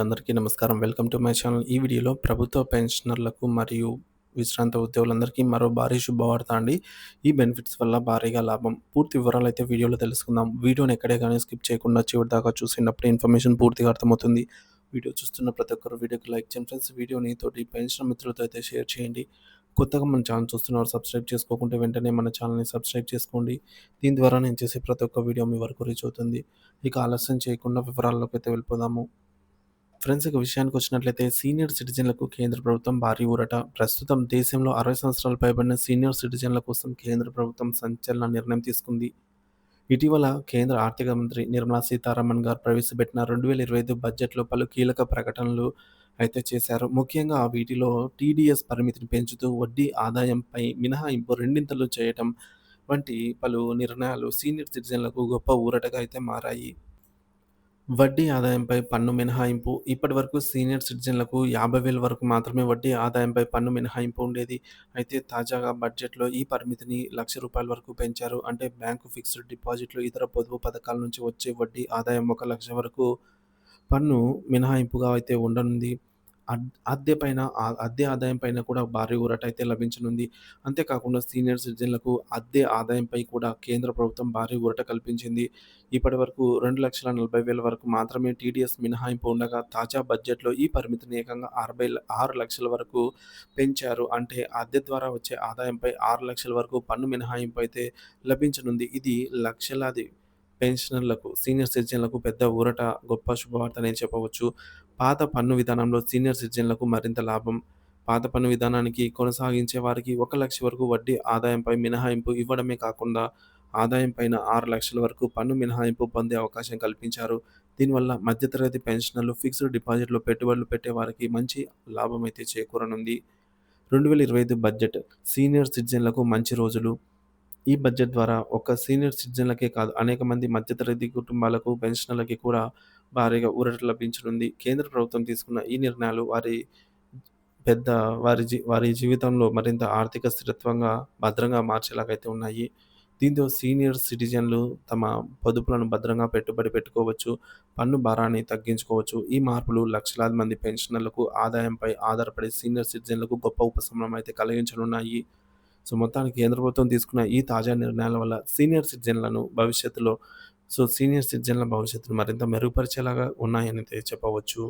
అందరికీ నమస్కారం. Welcome to my channel. ఈ వీడియోలో ప్రభుత్వ పెన్షనర్లకు మరియు విశ్రాంత ఉద్యోగులందరికీ మరో భారీ శుభవార్త అండి. ఈ బెనిఫిట్స్ వల్ల భారీగా లాభం. పూర్తి వివరాలైతే వీడియోలో తెలుసుకుందాం. వీడియోని ఎక్కడే గానీ స్కిప్ చేయకుండా చివరిదాకా చూసినప్పుడే ఇన్ఫర్మేషన్ పూర్తిగా అర్థమవుతుంది. వీడియో చూస్తున్న ప్రతి ఒక్కరు వీడియోకి లైక్ చేయండి ఫ్రెండ్స్. వీడియోని తోటి పెన్షనర్ మిత్రులతో అయితే షేర్ చేయండి. కొత్తగా మన ఛానల్ చూస్తున్నవారు సబ్స్క్రైబ్ చేసుకోకుంటే వెంటనే మన ఛానల్‌ని సబ్స్క్రైబ్ చేసుకోండి. దీని ద్వారా నేను చేసే ప్రతి ఒక్క వీడియో మీ వరకు రీచ్ అవుతుంది. ఇక ఆలస్యం చేయకుండా వివరాల్లోకైతే వెళ్ళిపోదాము. ఫ్రెండ్స్ ఇక విషయానికొచ్చినట్లయితే సీనియర్ సిటిజన్లకు కేంద్ర ప్రభుత్వం భారీ ఊరట. ప్రస్తుతం దేశంలో 60 సంవత్సరాలు పైబడిన సీనియర్ సిటిజన్ల కోసం కేంద్ర ప్రభుత్వం సంచలన నిర్ణయం తీసుకుంది. ఇటీవల కేంద్ర ఆర్థిక మంత్రి నిర్మలా సీతారామన్ గారు ప్రవేశపెట్టిన 2025 బడ్జెట్‌లో పలు కీలక ప్రకటనలు అయితే చేశారు. ముఖ్యంగా వీటిలో టీడీఎస్ పరిమితిని పెంచుతూ వడ్డీ ఆదాయంపై మినహాయింపు రెండింతలు చేయటం వంటి పలు నిర్ణయాలు సీనియర్ సిటిజన్లకు గొప్ప ఊరటగా అయితే మారాయి. వడ్డీ ఆదాయంపై పన్ను మినహాయింపు ఇప్పటివరకు సీనియర్ సిటిజన్లకు 50,000 వరకు మాత్రమే వడ్డీ ఆదాయంపై పన్ను మినహాయింపు ఉండేది. అయితే తాజాగా బడ్జెట్‌లో ఈ పరిమితిని రూ. 1,00,000 వరకు పెంచారు. అంటే బ్యాంకు ఫిక్స్డ్ డిపాజిట్లు, ఇతర పొదుపు పథకాల నుంచి వచ్చే వడ్డీ ఆదాయం 1,00,000 వరకు పన్ను మినహాయింపుగా అయితే ఉండనుంది. అద్దె పైన అద్దె ఆదాయం పైన కూడా భారీ ఊరట అయితే లభించనుంది. అంతేకాకుండా సీనియర్ సిటిజన్లకు అద్దె ఆదాయంపై కూడా కేంద్ర ప్రభుత్వం భారీ ఊరట కల్పించింది. ఇప్పటివరకు 2,40,000 వరకు మాత్రమే టీడీఎస్ మినహాయింపు ఉండగా తాజా బడ్జెట్‌లో ఈ పరిమితిని ఏకంగా 6 లక్షల వరకు పెంచారు. అంటే అద్దె ద్వారా వచ్చే ఆదాయంపై 6,00,000 వరకు పన్ను మినహాయింపు అయితే లభించనుంది. ఇది లక్షలాది పెన్షనర్లకు, సీనియర్ సిటిజన్లకు పెద్ద ఊరట, గొప్ప శుభవార్తనే చెప్పవచ్చు. పాత పన్ను విధానంలో సీనియర్ సిటిజన్లకు మరింత లాభం. పాత పన్ను విధానానికి కొనసాగించే వారికి 1,00,000 వరకు వడ్డీ ఆదాయంపై మినహాయింపు ఇవ్వడమే కాకుండా ఆదాయం పైన 6,00,000 వరకు పన్ను మినహాయింపు పొందే అవకాశం కల్పించారు. దీనివల్ల మధ్యతరగతి పెన్షనర్లు, ఫిక్స్డ్ డిపాజిట్‌లో పెట్టుబడులు పెట్టే వారికి మంచి లాభమైతే చేకూరనుంది. 2025 బడ్జెట్ సీనియర్ సిటిజన్లకు మంచి రోజులు. ఈ బడ్జెట్ ద్వారా ఒక్క సీనియర్ సిటిజన్లకే కాదు, అనేక మంది మధ్యతరగతి కుటుంబాలకు, పెన్షనర్లకి కూడా భారీగా ఊరట లభించనుంది. కేంద్ర ప్రభుత్వం తీసుకున్న ఈ నిర్ణయాలు పెద్ద వారి జీవితంలో మరింత ఆర్థిక స్థిరత్వంగా, భద్రంగా మార్చేలాగైతే ఉన్నాయి. దీంతో సీనియర్ సిటిజన్లు తమ పొదుపులను భద్రంగా పెట్టుబడి పెట్టుకోవచ్చు, పన్ను భారాన్ని తగ్గించుకోవచ్చు. ఈ మార్పులు లక్షలాది మంది పెన్షనర్లకు, ఆదాయంపై ఆధారపడే సీనియర్ సిటిజన్లకు గొప్ప ఉపశమనం అయితే కలిగించనున్నాయి. సో, మొత్తానికి కేంద్ర ప్రభుత్వం తీసుకున్న ఈ తాజా నిర్ణయాల వల్ల సీనియర్ సిటిజన్ల భవిష్యత్తును మరింత మెరుగుపరిచేలాగా ఉన్నాయనైతే చెప్పవచ్చు.